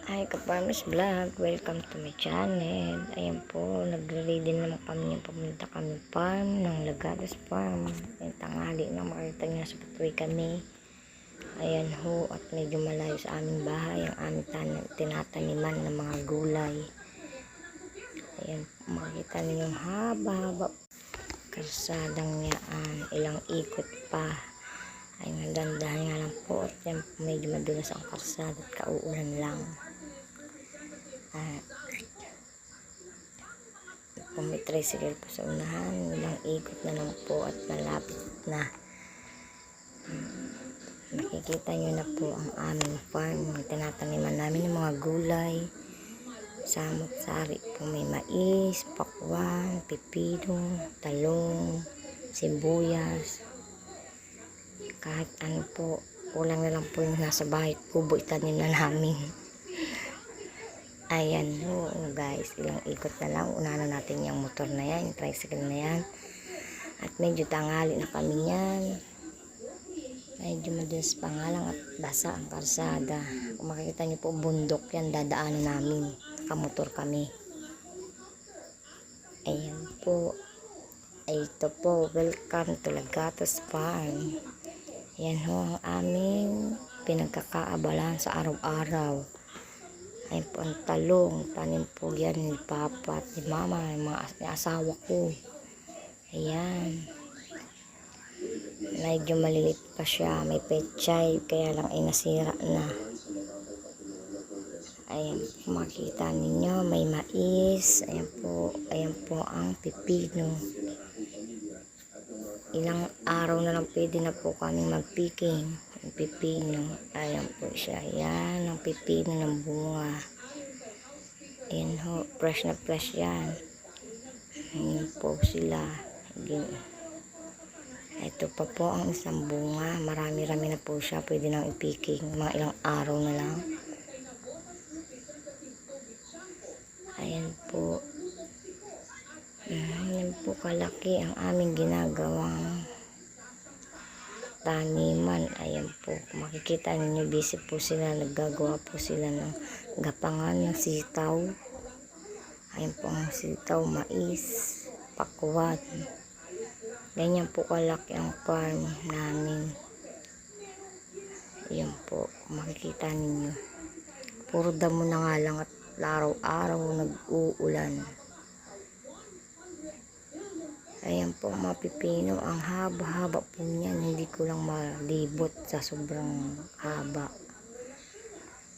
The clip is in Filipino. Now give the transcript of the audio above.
Hi ka-farmers vlog, welcome to my channel. Ayan po, nagre-ready naman kami yung pumunta kami farm ng Lagados Farm. Ayan, tanghali na makita nyo sa patuloy kami. Ayan ho, at medyo malayo sa aming bahay ang aming tinataniman ng mga gulay. Ayan, makikita nyo yung haba-haba kalsadang yan, ilang ikot pa. Ay magdandahan nga lang po at yan medyo madulas ang kalsada at kauulan lang. Kung may tricycle po sa unahan, ilang ikot na lang po at malapit na. Nakikita nyo na po ang aming farm. Tinataniman namin ng mga gulay, samot-sari po, may mais, pakwan, pipino, talong, sibuyas, kahit ano po. Kulang na lang po yung nasa bahay, kubo itanim na namin. Ayan ho guys, ilang ikot na lang, unahan na natin yung motor na yan, yung tricycle na yan. At medyo tanghali na kami yan, medyo madalas pa nga lang at basa ang kalsada. Kung makikita nyo po, bundok yan, dadaanan namin, kamotor kami. Ayan po, ito po, welcome to Lagados Farm. Yan ho ang aming pinagkakaabalan sa araw-araw. Ayun po ang talong, tanim po yan ni Papa at ni Mama, yung asawa ko. Ayan. Medyo malilit pa siya, may pechay, kaya lang ay nasira na. Ayan, makita ninyo, may mais. Ayan po ang pipino. Ilang araw na lang pwede na po kaming magpiking. Ang pipino, ayan po siya. Ayan, ang pipino ng bunga. Ayan ho, fresh na fresh yan. Ayan po sila. Ito pa po ang isang bunga. Marami-rami na po siya. Pwede nang ipiking. Mga ilang araw na lang. Ayan po. Ayan po kalaki ang aming ginagawang taniman. Ayan po, makikita ninyo, busy po sila, naggagawa po sila ng gapangan ng sitaw. Ayan po ang sitaw, mais, pakwan. Ganyan po kalaki ang farm namin. Ayan po, makikita ninyo, puro damo na nga lang at araw-araw nag-uulan. Ayan po mga pipino, ang haba-haba po niyan, hindi ko lang malibot sa sobrang haba.